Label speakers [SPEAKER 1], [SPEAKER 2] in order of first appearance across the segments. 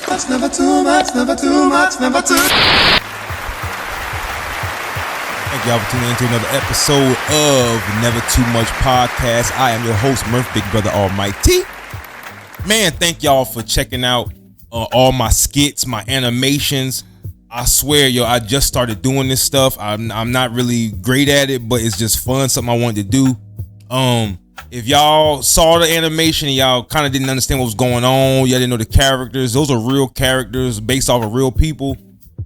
[SPEAKER 1] Never too much, never too much, never too.
[SPEAKER 2] Thank y'all for tuning in to another episode of Never Too Much Podcast. I am your host, Murph Big Brother Almighty. Man, thank y'all for checking out all my skits, my animations. I swear, yo, I just started doing this stuff. I'm not really great at it, but it's just fun, something I wanted to do. If y'all saw the animation and y'all kind of didn't understand what was going on, y'all didn't know the characters, those are real characters based off of real people.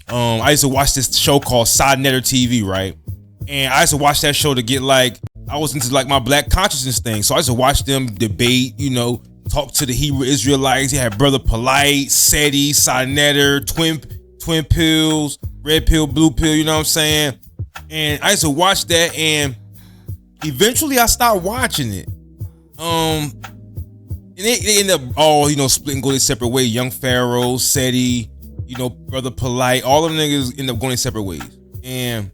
[SPEAKER 2] I used to watch this show called Side Netter TV, right? And I used to watch that show to get I was into my black consciousness thing. So I used to watch them debate, talk to the Hebrew Israelites. You had Brother Polite, Seti, Side Netter, Twin Pills, Red Pill, Blue Pill, you know what I'm saying? And I used to watch that, and eventually I stopped watching it. And they ended up all, splitting, go their separate ways. Young Pharaoh, Seti, Brother Polite, all them niggas end up going their separate ways. And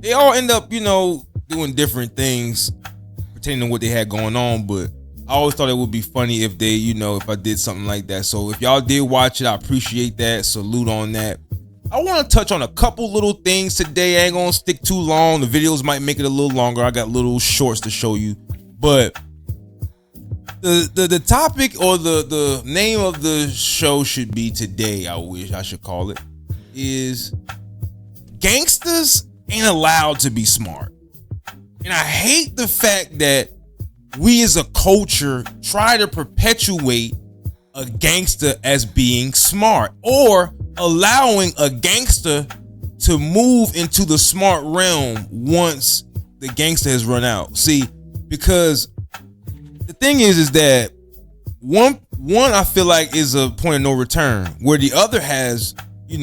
[SPEAKER 2] they all end up, doing different things pertaining to what they had going on. But I always thought it would be funny if they, if I did something like that. So if y'all did watch it, I appreciate that. Salute on that. I want to touch on a couple little things today. I ain't gonna stick too long. The videos might make it a little longer. I got little shorts to show you. But the topic or the name of the show should be today, I wish I should call it, is Gangsters Ain't Allowed to Be Smart. And I hate the fact that we as a culture try to perpetuate a gangster as being smart, or allowing a gangster to move into the smart realm once the gangster has run out. See, because the thing is that one I feel like is a point of no return, where the other has,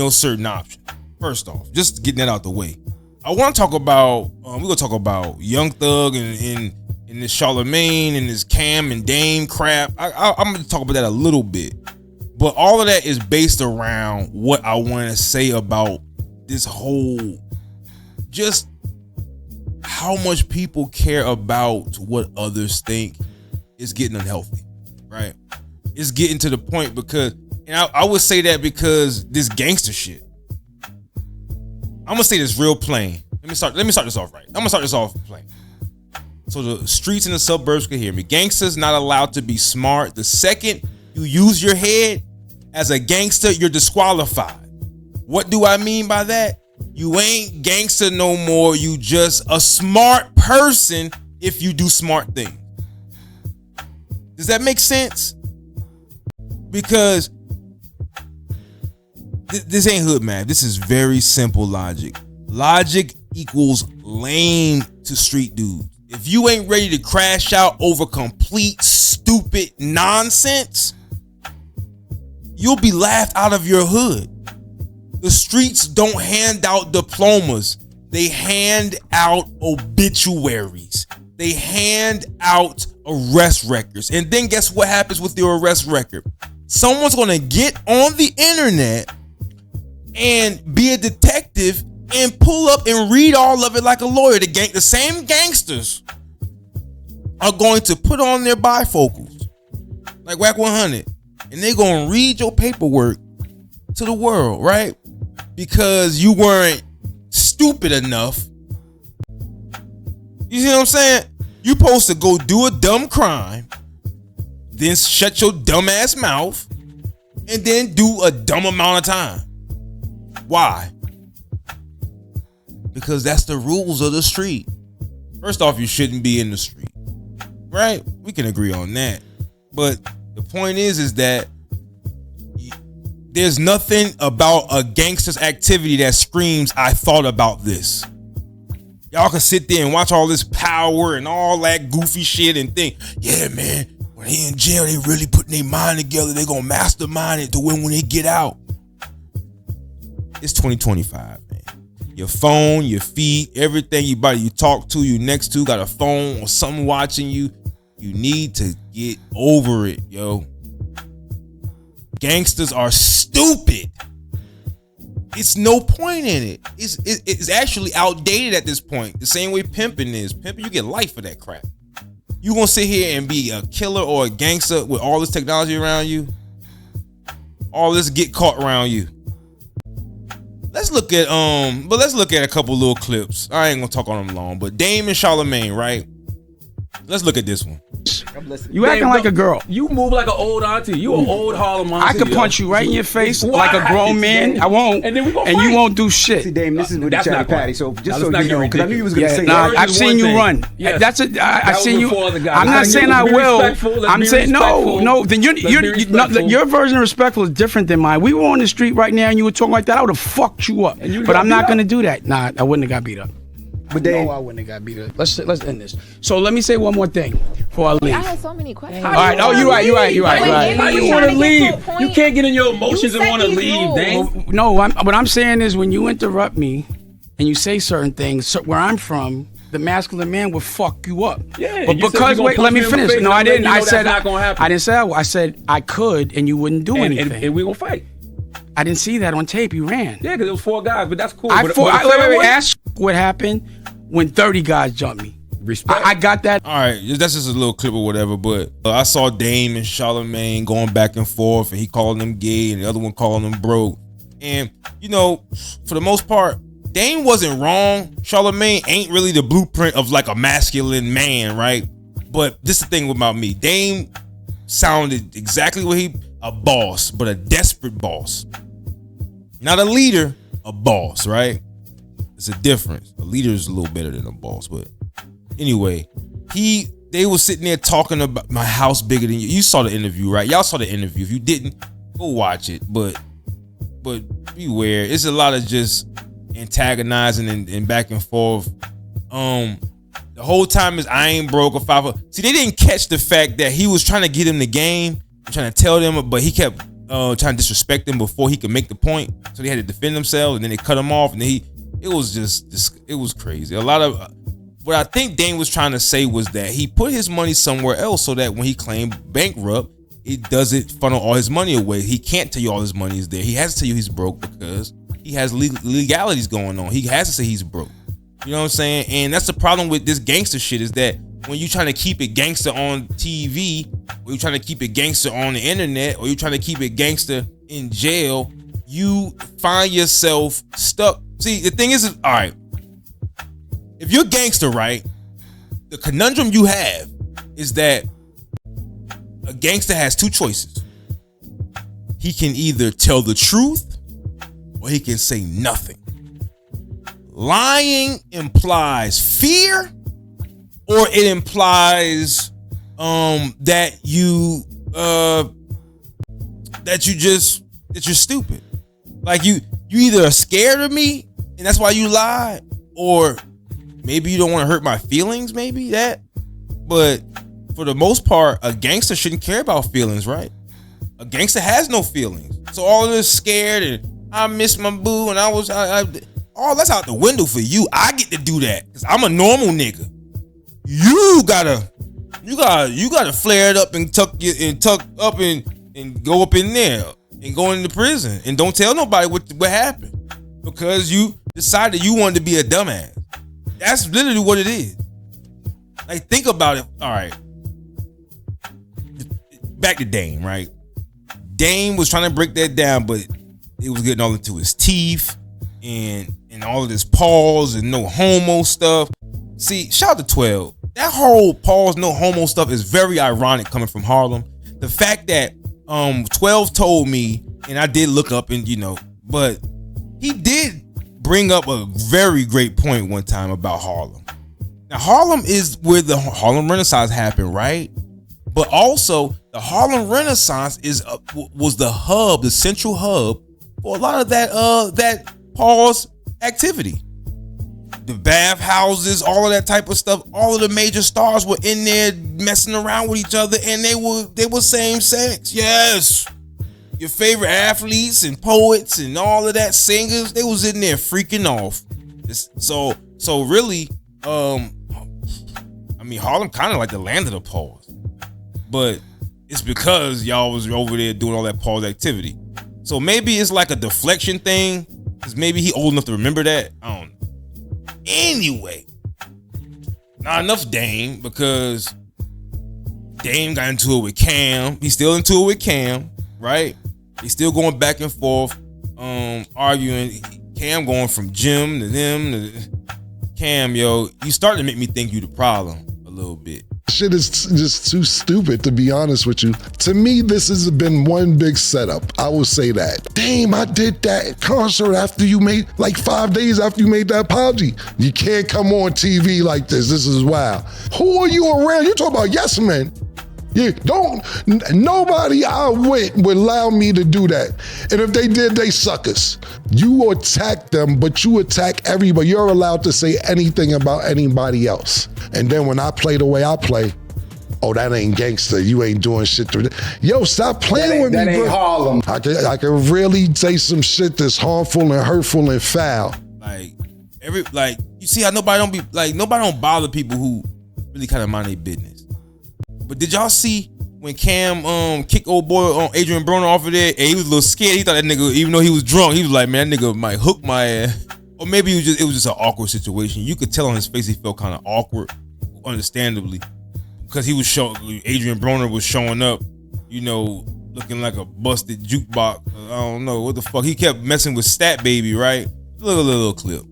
[SPEAKER 2] certain options. First off, just getting that out the way, I want to talk about, we're going to talk about Young Thug and this Charlamagne and this Cam and Dame crap. I'm going to talk about that a little bit. But all of that is based around what I want to say about this whole, just how much people care about what others think is getting unhealthy, right? It's getting to the point because, and I would say that because this gangster shit, I'm gonna say this real plain. Let me start this off right. I'm gonna start this off plain, so the streets and the suburbs can hear me. Gangsters not allowed to be smart. The second you use your head as a gangster, you're disqualified. What do I mean by that? You ain't gangster no more. You just a smart person if you do smart things. Does that make sense? Because this ain't hood math. This is very simple logic. Logic equals lame to street dudes. If you ain't ready to crash out over complete stupid nonsense, you'll be laughed out of your hood. The streets don't hand out diplomas. They hand out obituaries. They hand out arrest records. And then guess what happens with your arrest record? Someone's gonna get on the internet and be a detective and pull up and read all of it like a lawyer. The same gangsters are going to put on their bifocals like Whack 100, and they're gonna read your paperwork to the world, right? Because you weren't stupid enough. You see what I'm saying? You're supposed to go do a dumb crime, then shut your dumb ass mouth, and then do a dumb amount of time. Why? Because that's the rules of the street. First off, you shouldn't be in the street, right? We can agree on that. But the point is that there's nothing about a gangster's activity that screams, I thought about this. Y'all can sit there and watch all this power and all that goofy shit and think, yeah, man, when they in jail, they really putting their mind together. They gonna mastermind it to win when they get out. It's 2025, man. Your phone, your feet, everything you talk to, you next to, got a phone or something watching you. You need to get over it, yo. Gangsters are stupid. It's no point in it. It's actually outdated at this point. The same way pimping is. Pimping, you get life for that crap. You gonna sit here and be a killer or a gangster with all this technology around you? all this get caught around you. Let's look at a couple little clips. I ain't gonna talk on them long, but Dame and Charlamagne, right? Let's look at this one.
[SPEAKER 3] You acting like a girl.
[SPEAKER 4] You move like an old auntie. You an old Harlem auntie.
[SPEAKER 3] I could punch you right in your face like a grown man. I won't. And then we gonna fight. You won't do shit.
[SPEAKER 5] See, Dame, this is with the chatty patty. So just so you know, because I knew you was gonna say
[SPEAKER 3] that.
[SPEAKER 5] that.
[SPEAKER 3] I've seen you run. Yes. I've seen you. I'm not saying I will. I'm saying no. Then your version of respectful is different than mine. We were on the street right now and you were talking like that. I would have fucked you up. But I'm not gonna do that. Nah, I wouldn't have got beat up. But no, I wouldn't have got beat up. Let's end this. So let me say one more thing before I leave.
[SPEAKER 6] I had so many questions.
[SPEAKER 3] All right. Oh, you're right.
[SPEAKER 4] How you want to leave? You can't get in your emotions and want to leave, Dame.
[SPEAKER 3] No, what I'm saying is when you interrupt me and you say certain things, where I'm from, the masculine man will fuck you up.
[SPEAKER 4] Yeah.
[SPEAKER 3] But because let me finish. No, I didn't. I said I didn't say that. I said I could, and you wouldn't do anything.
[SPEAKER 4] And we gonna fight.
[SPEAKER 3] I didn't see that on tape. You ran.
[SPEAKER 4] Yeah, because it was 4 guys, but that's cool.
[SPEAKER 3] Ask what happened when 30 guys jumped me.
[SPEAKER 4] Respect.
[SPEAKER 3] I got that.
[SPEAKER 2] All right, that's just a little clip or whatever, but I saw Dame and Charlamagne going back and forth, and he calling them gay, and the other one calling them broke. And, you know, for the most part, Dame wasn't wrong. Charlamagne ain't really the blueprint of like a masculine man, right? But this is the thing about me. Dame sounded exactly what a boss, but a desperate boss. Not a leader, a boss, right? It's a difference. A leader is a little better than a boss, but anyway, they were sitting there talking about my house bigger than you. You saw the interview, right? Y'all saw the interview. If you didn't, go watch it. But beware, it's a lot of just antagonizing and back and forth. The whole time is I ain't broke or five. See, they didn't catch the fact that he was trying to get him the game, trying to tell them, but he kept trying to disrespect them before he could make the point. So they had to defend themselves, and then they cut him off, and then it was crazy. A lot of what I think Dame was trying to say was that he put his money somewhere else so that when he claimed bankrupt, it doesn't funnel all his money away. He can't tell you all his money is there. He has to tell you he's broke because he has legalities going on. He has to say he's broke. You know what I'm saying? And that's the problem with this gangster shit is that when you're trying to keep it gangster on TV, or you're trying to keep it gangster on the internet, or you're trying to keep it gangster in jail, you find yourself stuck. See, the thing is, all right, if you're gangster, right, the conundrum you have is that a gangster has 2 choices. He can either tell the truth or he can say nothing. Lying implies fear, or it implies that you're stupid. Like you either are scared of me and that's why you lie, or maybe you don't want to hurt my feelings, maybe that. But for the most part, a gangster shouldn't care about feelings, right? A gangster has no feelings. So all of this scared and I miss my boo and all that's out the window for you. I get to do that because I'm a normal nigga. You gotta flare it up and tuck up and go up in there and go into prison and don't tell nobody what happened because you decided you wanted to be a dumbass. That's literally what it is. Like, think about it. All right, back to Dame, right? Dame was trying to break that down, but it was getting all into his teeth and all of this pause and no homo stuff. See, shout out to 12. That whole pause, no homo stuff is very ironic coming from Harlem. The fact that 12 told me, and I did look up and but he did bring up a very great point one time about Harlem. Now, Harlem is where the Harlem Renaissance happened, right? But also, the Harlem Renaissance was the hub, the central hub for a lot of that pause activity. The bathhouses, all of that type of stuff. All of the major stars were in there messing around with each other, and they were same sex. Yes, your favorite athletes and poets and all of that singers, they was in there freaking off. So really, I mean, Harlem kind of like the land of the pause, but it's because y'all was over there doing all that pause activity. So maybe it's like a deflection thing, because maybe he old enough to remember that. I don't know. Anyway, not enough Dame, because Dame got into it with Cam. He's still into it with Cam, right? They still going back and forth, arguing. Cam going from Jim to them to Cam, yo. You starting to make me think you the problem a little bit.
[SPEAKER 6] Shit is just too stupid, to be honest with you. To me, this has been one big setup. I will say that. Damn, I did that concert after you made, like 5 days after you made that apology. You can't come on TV like this. This is wild. Who are you around? You talk about yes men. Yeah, nobody I went would allow me to do that. And if they did, they suckers. You attack them, but you attack everybody. You're allowed to say anything about anybody else. And then when I play the way I play, oh, that ain't gangster. You ain't doing shit to it. Yo, stop playing with me, bro. That ain't Harlem. I can really say some shit that's harmful and hurtful and foul.
[SPEAKER 2] You see how nobody don't bother people who really kind of mind their business. But did y'all see when Cam kicked old boy Adrien Broner off of there? And he was a little scared. He thought that nigga, even though he was drunk, he was like, man, that nigga might hook my ass. Or maybe it was just an awkward situation. You could tell on his face he felt kind of awkward, understandably, because he was Adrien Broner was showing up, you know, looking like a busted jukebox. I don't know what the fuck. He kept messing with Stat Baby, right? Look at a little clip.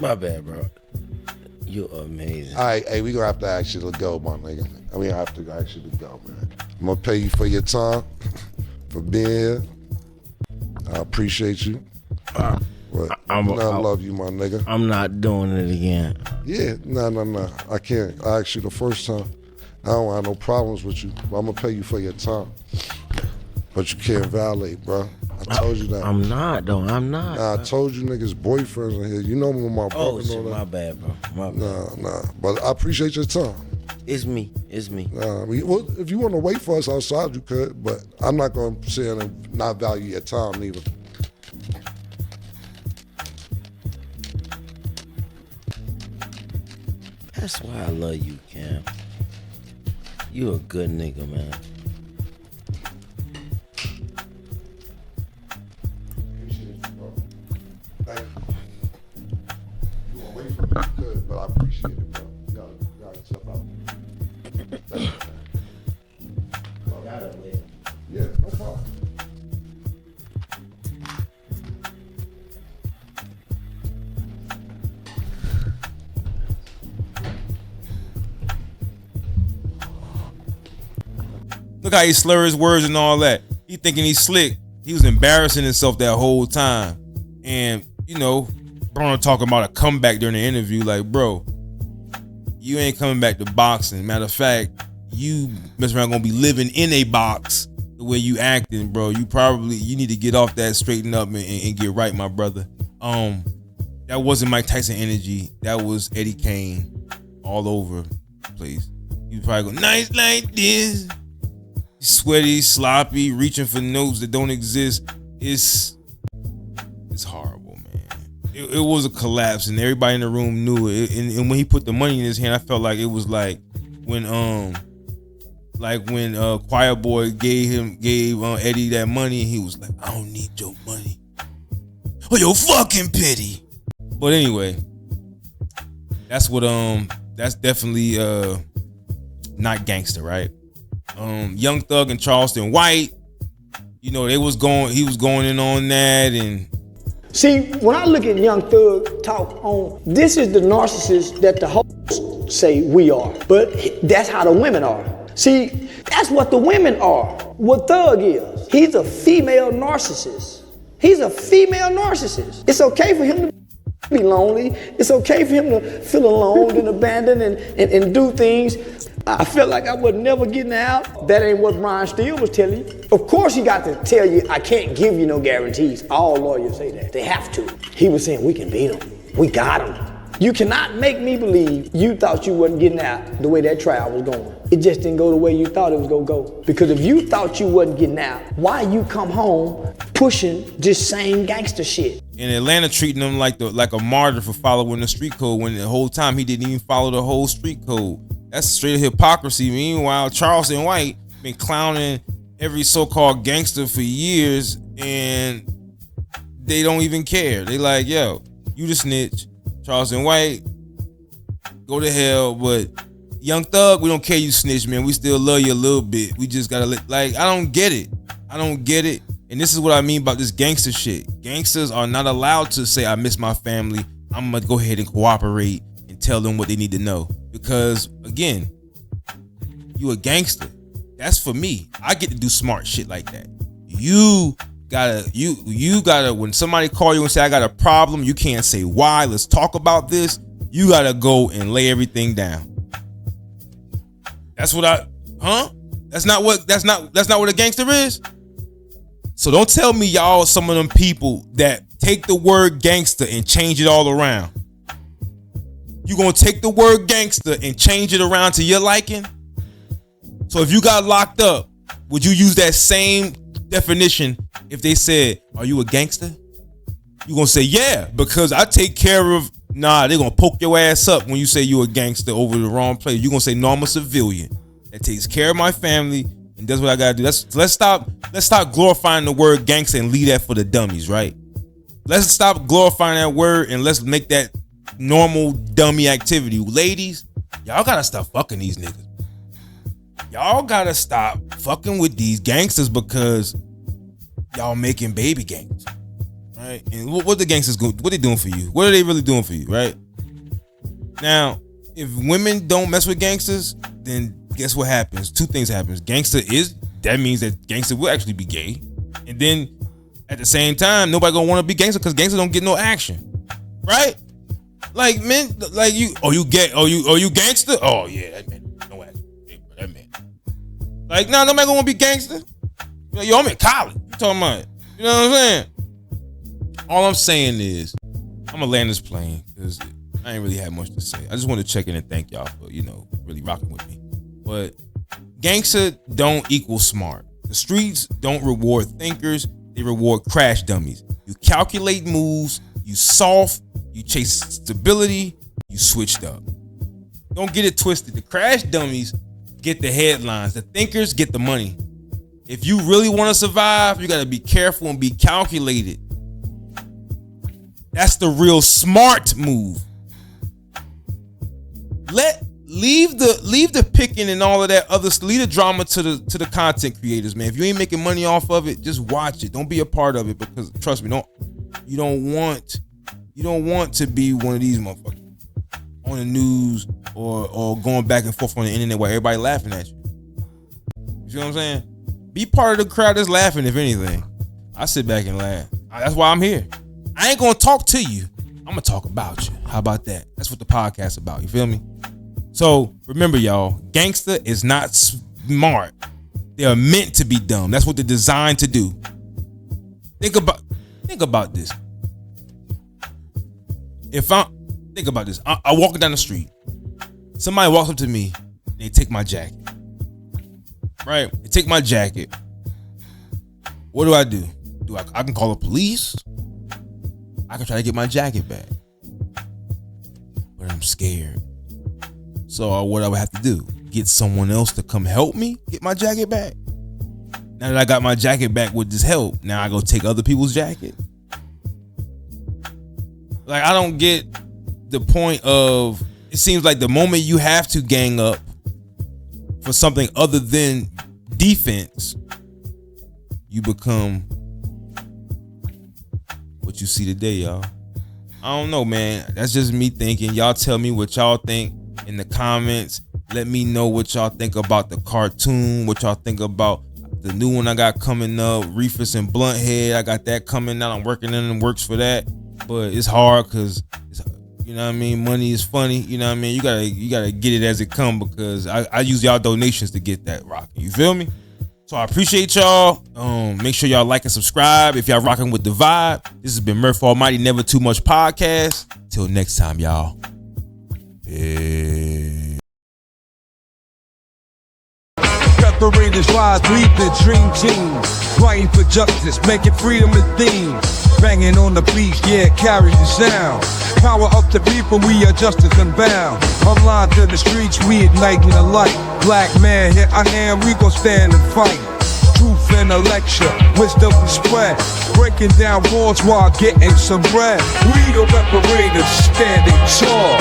[SPEAKER 7] My bad, bro. You're amazing.
[SPEAKER 6] All right, hey, we gonna have to ask you to go, my nigga. We have to ask you to go, man. I'm gonna pay you for your time, for being here. I appreciate you. I love you, my nigga.
[SPEAKER 7] I'm not doing it again.
[SPEAKER 6] Yeah, no. I can't. I asked you the first time. I don't have no problems with you, but I'm gonna pay you for your time. But you can't violate, bro. I told you that.
[SPEAKER 7] I'm not, though. I'm not.
[SPEAKER 6] Nah, I told you niggas boyfriends in here. You know me, my brother.
[SPEAKER 7] Oh, shit, my bad, bro. My bad.
[SPEAKER 6] Nah. But I appreciate your time.
[SPEAKER 7] It's me.
[SPEAKER 6] Well, if you want to wait for us outside, you could, but I'm not going to sit and not value your time neither.
[SPEAKER 7] That's why I love you, Cam. You a good nigga, man.
[SPEAKER 6] Thank you. You want to wait for me, you could, but I appreciate it, bro. You gotta step out. Thank you, man. Yeah, no problem.
[SPEAKER 2] Look how he slurs his words and all that. He thinking he's slick. He was embarrassing himself that whole time. And, you know, Broner talking about a comeback during the interview. Like, bro, you ain't coming back to boxing. Matter of fact, you mess around gonna be living in a box the way you acting, bro. You need to get off that, straighten up, and get right, my brother. That wasn't Mike Tyson energy. That was Eddie Kane all over the place. You probably go, nice like this. Sweaty, sloppy, reaching for notes that don't exist. It's horrible, man. It was a collapse, and everybody in the room knew it. And when he put the money in his hand, I felt like it was like when Choir Boy gave Eddie that money, and he was like, I don't need your money or your fucking pity. But anyway, that's definitely not gangster, right? Young Thug and Charleston White, you know, he was going in on that. And
[SPEAKER 8] see, when I look at Young Thug talk on, this is the narcissist that the hoes say we are, but that's how the women are. See, that's what the women are. What Thug is, he's a female narcissist. He's a female narcissist. It's okay for him to be lonely. It's okay for him to feel alone and abandoned and do things. I felt like I was never getting out. That ain't what Brian Steele was telling you. Of course he got to tell you, I can't give you no guarantees. All lawyers say that. They have to. He was saying, we can beat them. We got them. You cannot make me believe you thought you wasn't getting out the way that trial was going. It just didn't go the way you thought it was gonna go. Because if you thought you wasn't getting out, why you come home pushing this same gangster shit?
[SPEAKER 2] In Atlanta, treating him like a martyr for following the street code when the whole time he didn't even follow the whole street code. That's straight hypocrisy. Meanwhile, Charleston White been clowning every so-called gangster for years, and they don't even care. They like, yo, you the snitch. Charleston White, go to hell. But Young Thug, we don't care you snitch, man. We still love you a little bit. We just gotta I don't get it. And And this is what I mean about this gangster shit. Gangsters are not allowed to say, I miss my family. I'm going to go ahead and cooperate and tell them what they need to know. Because, again, you a gangster. That's for me. I get to do smart shit like that. You gotta, when somebody call you and say, I got a problem, you can't say why. Let's talk about this. You gotta go and lay everything down. That's what That's not what a gangster is. So don't tell me y'all some of them people that take the word gangster and change it all around. You gonna take the word gangster and change it around to your liking? So if you got locked up, would you use that same definition if they said, are you a gangster? You gonna say, yeah, because I take care of. Nah, they gonna poke your ass up when you say you a gangster over the wrong place. You gonna say, no, I'm a civilian that takes care of my family and does what I gotta do. Let's stop glorifying the word gangster and leave that for the dummies, right? Let's stop glorifying that word and let's make that normal dummy activity. Ladies, y'all gotta stop fucking these niggas. Y'all gotta stop fucking with these gangsters because y'all making baby gangs, right? And what the gangsters what they doing for you? What are they really doing for you, right? Now, if women don't mess with gangsters, then guess what happens? Two things happens. That means that gangster will actually be gay. And then at the same time, nobody gonna want to be gangster because gangsters don't get no action, right? Like men, like you gangster? Oh yeah, that man, no action. That man. Like, nah, nobody gonna be gangster. Yo, I'm in college. You talking about? You know what I'm saying? All I'm saying is, I'm gonna land this plane because I ain't really had much to say. I just want to check in and thank y'all for, really rocking with me. But gangster don't equal smart. The streets don't reward thinkers. They reward crash dummies. You calculate moves. You soft. You chase stability. You switched up. Don't get it twisted. The crash dummies get the headlines. The thinkers get the money. If you really want to survive, you got to be careful and be calculated. That's the real smart move. Leave the picking and all of that other, leave the drama to the content creators, man. If you ain't making money off of it, just watch it. Don't be a part of it because trust me, you don't want to be one of these motherfuckers on the news or going back and forth on the internet while everybody laughing at you. You see what I'm saying? Be part of the crowd that's laughing, if anything. I sit back and laugh. That's why I'm here. I ain't gonna talk to you. I'm gonna talk about you. How about that? That's what the podcast's about. You feel me? So remember, y'all, gangster is not smart. They are meant to be dumb. That's what they're designed to do. Think about this. Think about this. I walking down the street. Somebody walks up to me. And they take my jacket. Right? They take my jacket. What do? I can call the police. I can try to get my jacket back. But I'm scared. So what I would have to do? Get someone else to come help me get my jacket back? Now that I got my jacket back with this help, now I go take other people's jacket? Like, I don't get the point of, it seems like the moment you have to gang up for something other than defense, you become what you see today, y'all. I don't know, man. That's just me thinking. Y'all tell me what y'all think in the comments. Let me know what y'all think about the cartoon, what y'all think about the new one I got coming up, Reefus and Blunthead. I got that coming out. I'm working in the works for that. But it's hard because, you know what I mean, money is funny. You know what I mean? You gotta get it as it come because I use y'all donations to get that rocking. You feel me? So I appreciate y'all. Make sure y'all like and subscribe if y'all rocking with the vibe. This has been Murph Almighty, Never Too Much Podcast. Till next time, y'all. Peace.
[SPEAKER 9] Reparators rise, lead the dream team. Fighting for justice, making freedom a theme. Banging on the beat, yeah, carry the sound. Power up the people, we are justice unbound. Online to the streets, we igniting the light. Black man, hit our hand, we gon' stand and fight. Truth in a lecture, wisdom we spread. Breaking down walls while getting some bread. We the Reparators, standing tall.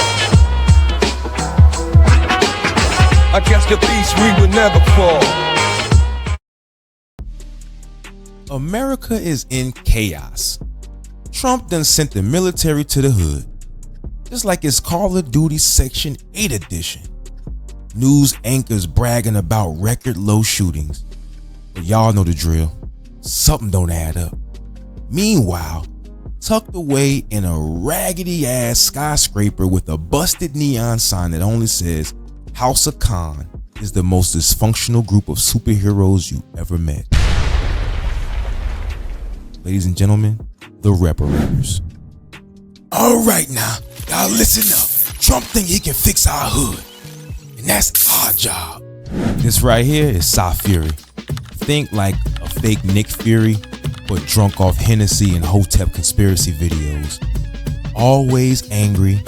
[SPEAKER 9] Against the beast, we will never fall.
[SPEAKER 2] America is in chaos. Trump done sent the military to the hood, just like it's Call of Duty Section 8 edition. News anchors bragging about record low shootings. But y'all know the drill. Something don't add up. Meanwhile, tucked away in a raggedy ass skyscraper with a busted neon sign that only says House of Khan is the most dysfunctional group of superheroes you ever met. Ladies and gentlemen, the Reparators. All right now, y'all listen up. Trump think he can fix our hood, and that's our job. This right here is Cy Fury. Think like a fake Nick Fury, but drunk off Hennessy and Hotep conspiracy videos. Always angry,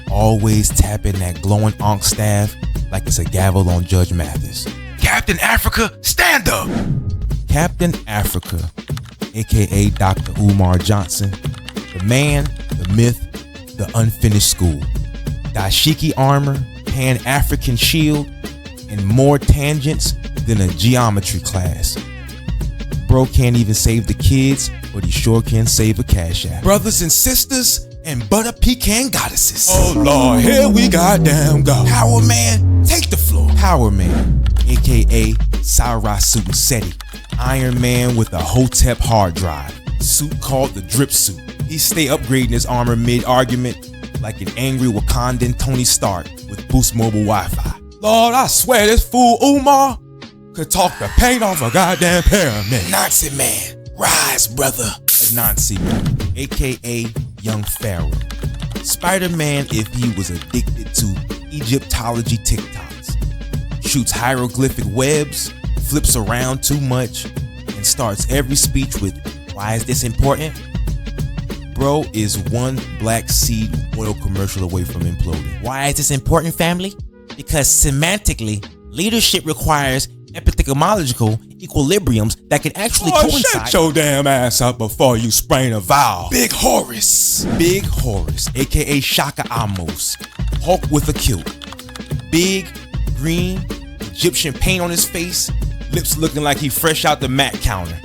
[SPEAKER 2] always tapping that glowing Ankh staff like it's a gavel on Judge Mathis. Captain Africa, stand up! Captain Africa, aka Dr. Umar Johnson, the man, the myth, the unfinished school. Dashiki armor, Pan-African shield, and more tangents than a geometry class. Bro can't even save the kids, but he sure can save a cash app. Brothers and sisters and butter pecan goddesses. Oh Lord, here we goddamn go. Power Man, take the floor. Power Man, aka Cyrus Seti, Iron Man with a Hotep hard drive. Suit called the drip suit. He stay upgrading his armor mid-argument like an angry Wakandan Tony Stark with Boost Mobile Wi-Fi. Lord, I swear this fool Umar could talk the paint off a goddamn pyramid. Nazi man, rise, brother. Nazi man, aka Young Pharaoh. Spider-Man if he was addicted to Egyptology TikToks. Shoots hieroglyphic webs, flips around too much, and starts every speech with, "Why is this important?" Bro is one black seed oil commercial away from imploding. Why is this important, family? Because semantically, leadership requires epistemological equilibriums that can actually coincide. Shut your damn ass up before you sprain a vowel. Big Horus, aka Shaka Amos, Hulk with a kilt. Big, green, Egyptian paint on his face, lips looking like he fresh out the Mac counter.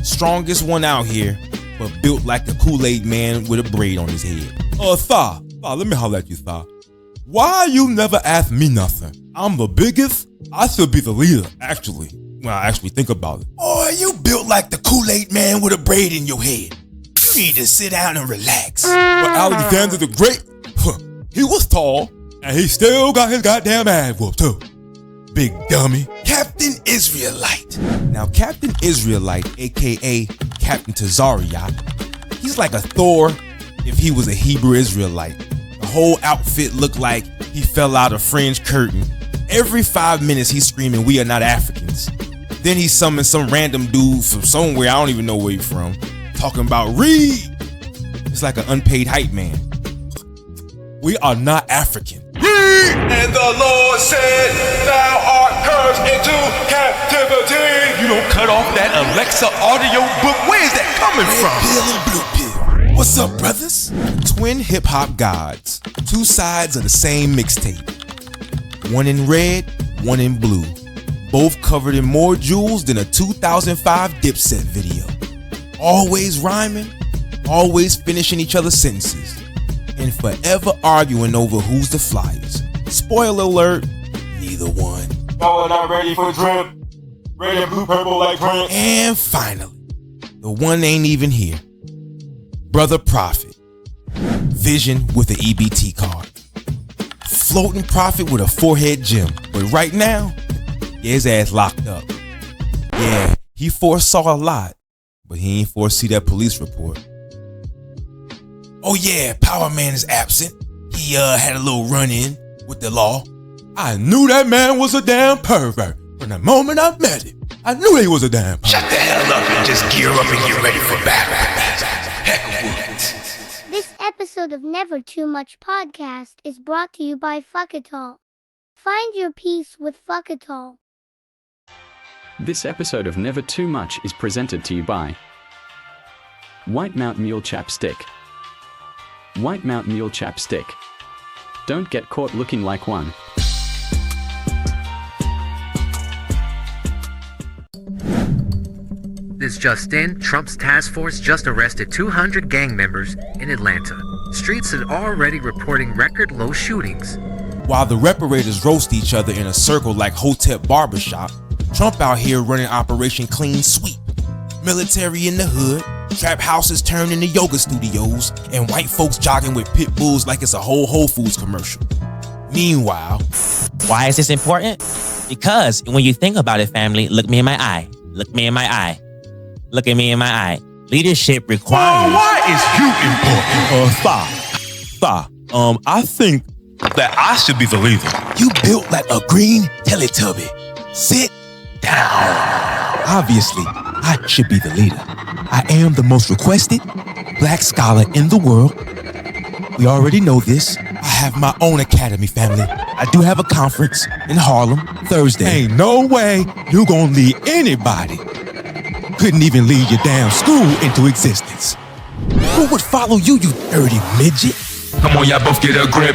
[SPEAKER 2] Strongest one out here, but built like the Kool-Aid man with a braid on his head. Thaw, let me holler at you, Thaw. Why you never ask me nothing? I'm the biggest. I should be the leader, actually. When I actually think about it. Boy, you built like the Kool-Aid man with a braid in your head. You need to sit down and relax. But Alexander the Great, he was tall, and he still got his goddamn ass whooped too. Big dummy. Captain Israelite. Now, Captain Israelite, aka Captain Tazariot, he's like a Thor if he was a Hebrew Israelite. The whole outfit looked like he fell out of Fringe Curtain. Every 5 minutes he's screaming, "We are not Africans." Then he summons some random dude from somewhere, I don't even know where he's from, talking about read. It's like an unpaid hype man. We are not African. Read! And the Lord said, "Thou art cursed into captivity." You don't cut off that Alexa audio book. Where is that coming from? Pill and blue pill. What's up, brothers? Twin hip hop gods. Two sides of the same mixtape. One in red, one in blue. Both covered in more jewels than a 2005 Dipset video. Always rhyming, always finishing each other's sentences, and forever arguing over who's the flyers. Spoiler alert, neither one. Y'all are not ready for drip. Red and blue, purple like Prince. And finally, the one ain't even here. Brother Prophet. Vision with an EBT card. Floating prophet with a forehead gem, but right now, his ass locked up. Yeah, he foresaw a lot, but he ain't foresee that police report. Oh yeah, Power Man is absent. He had a little run-in with the law. I knew that man was a damn pervert. From the moment I met him, I knew he was a damn pervert. Shut the hell up and just gear up and get ready for battle. Heck of what?
[SPEAKER 10] This episode of Never Too Much Podcast is brought to you by Fuck It All. Find your peace with Fuck It All.
[SPEAKER 11] This episode of Never Too Much is presented to you by White Mount Mule Chapstick. White Mount Mule Chapstick. Don't get caught looking like one.
[SPEAKER 12] is just in, Trump's task force just arrested 200 gang members in Atlanta. Streets are already reporting record low shootings.
[SPEAKER 2] While the Reparators roast each other in a circle like Hotep Barbershop, Trump out here running Operation Clean Sweep. Military in the hood, trap houses turned into yoga studios, and white folks jogging with pit bulls like it's a Whole Foods commercial. Meanwhile,
[SPEAKER 13] why is this important? Because when you think about it, family, look me in my eye. Look me in my eye. Look at me in my eye. Leadership requires...
[SPEAKER 14] why is you important? I think that I should be the leader.
[SPEAKER 2] You built like a green Teletubby. Sit down. Obviously, I should be the leader. I am the most requested black scholar in the world. We already know this. I have my own academy, family. I do have a conference in Harlem Thursday.
[SPEAKER 14] Ain't no way you gonna lead anybody.
[SPEAKER 2] Couldn't even lead your damn school into existence. Who would follow you, you dirty midget?
[SPEAKER 14] Come on, y'all both get a grip.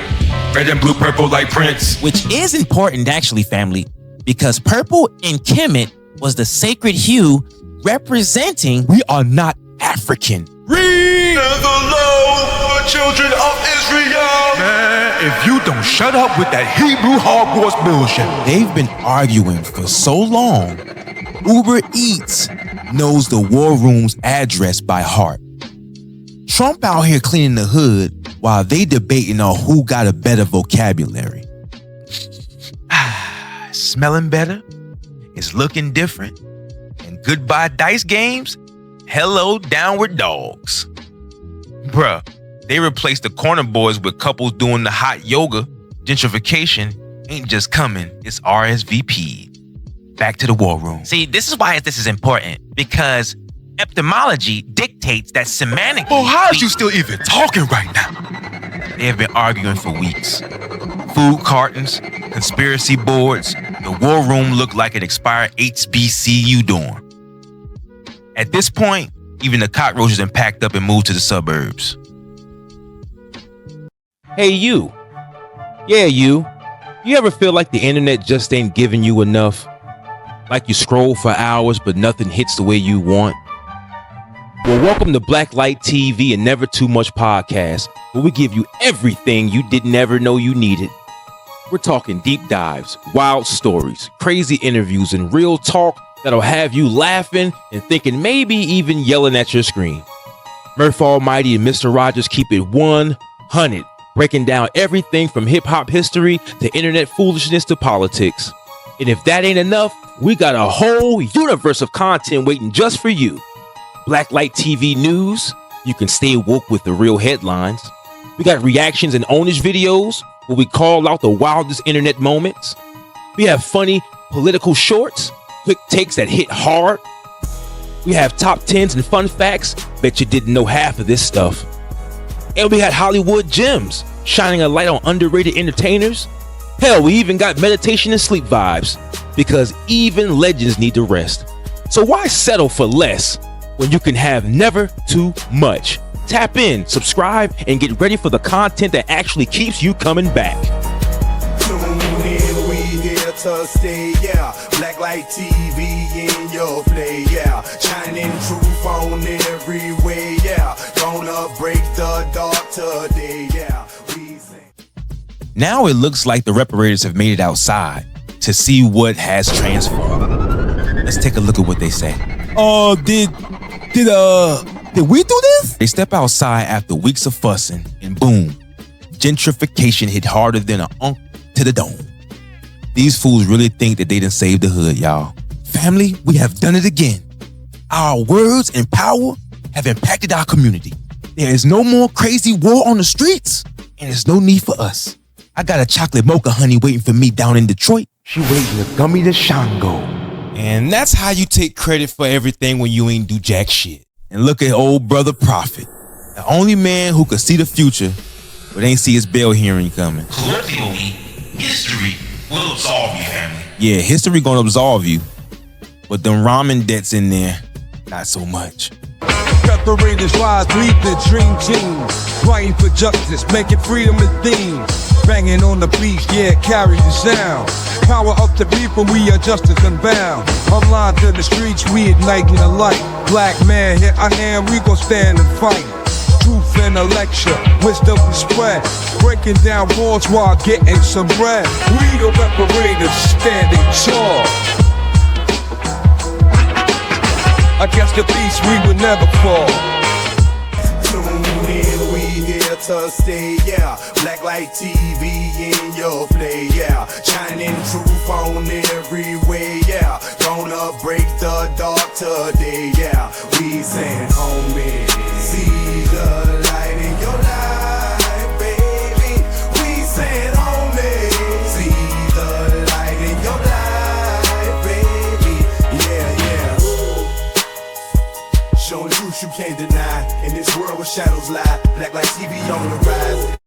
[SPEAKER 14] Red and blue, purple like Prince.
[SPEAKER 13] Which is important, actually, family, because purple in Kemet was the sacred hue representing
[SPEAKER 2] we are not African.
[SPEAKER 14] Read the low for children of Israel. Man, if you don't shut up with that Hebrew Hogwarts bullshit.
[SPEAKER 2] They've been arguing for so long. Uber Eats knows the war room's address by heart. Trump out here cleaning the hood while they debating on who got a better vocabulary.
[SPEAKER 15] Smelling better, it's looking different, and goodbye dice games, hello downward dogs. Bruh, they replaced the corner boys with couples doing the hot yoga. Gentrification ain't just coming, it's RSVP. Back to the war room.
[SPEAKER 13] See, this is why this is important, because etymology dictates that semantically...
[SPEAKER 15] Well, how is you still even talking right now? They have been arguing for weeks. Food cartons, conspiracy boards, the war room looked like an expired HBCU dorm. At this point, even the cockroaches have packed up and moved to the suburbs.
[SPEAKER 16] Hey, you. Yeah, you. You ever feel like the internet just ain't giving you enough? Like you scroll for hours, but nothing hits the way you want? Well, welcome to Blacklite TV and Never Too Much Podcast, where we give you everything you didn't ever know you needed. We're talking deep dives, wild stories, crazy interviews, and real talk that'll have you laughing and thinking, maybe even yelling at your screen. Murph Almighty and Mr. Rogers keep it 100, breaking down everything from hip-hop history to internet foolishness to politics. And if that ain't enough, we got a whole universe of content waiting just for you. Blacklite TV news, you can stay woke with the real headlines. We got reactions and ownage videos where we call out the wildest internet moments. We have funny political shorts, quick takes that hit hard. We have top 10s and fun facts. Bet you didn't know half of this stuff. And we had Hollywood gems, shining a light on underrated entertainers. Hell, we even got meditation and sleep vibes, because even legends need to rest. So why settle for less when you can have never too much? Tap in, subscribe, and get ready for the content that actually keeps you coming back.
[SPEAKER 17] Tune in, we here to stay, yeah. Blacklite TV in your play, yeah. Shining truth on every way, yeah. Gonna break the dark today, yeah.
[SPEAKER 2] Now it looks like the Reparators have made it outside to see what has transformed. Let's take a look at what they say. Did we do this? They step outside after weeks of fussing, and boom, gentrification hit harder than an unk to the dome. These fools really think that they done saved the hood, y'all. Family, we have done it again. Our words and power have impacted our community. There is no more crazy war on the streets, and there's no need for us. I got a chocolate mocha honey waiting for me down in Detroit.
[SPEAKER 5] She waiting to gummy the Shango.
[SPEAKER 2] And that's how you take credit for everything when you ain't do jack shit. And look at old brother Prophet, the only man who could see the future, but ain't see his bail hearing coming.
[SPEAKER 15] Colloquially, history will absolve you, family.
[SPEAKER 2] Yeah, history gonna absolve you, but them ramen debts in there, not so much.
[SPEAKER 9] Reparators rise, lead the dream team. Fighting for justice, making freedom a theme. Banging on the beach, yeah, carry the sound. Power up the people, we are justice unbound. I'm lying to the streets, we igniting the light. Black man, hit our hand, we gon' stand and fight. Truth and a lecture, wisdom to spread. Breaking down walls while getting some bread. We the Reparators, standing tall. Against the beast, we would never fall.
[SPEAKER 17] Tune in, we here to stay, yeah. Blacklite TV in your play, yeah. Shining truth on every way, yeah. Gonna break the dark today, yeah. We saying, homie, see the light in your life, baby. We saying, homie, see the light in your life, baby. Yeah, yeah. Showing truth you can't deny. In this world where shadows lie, Blacklite TV on the rise.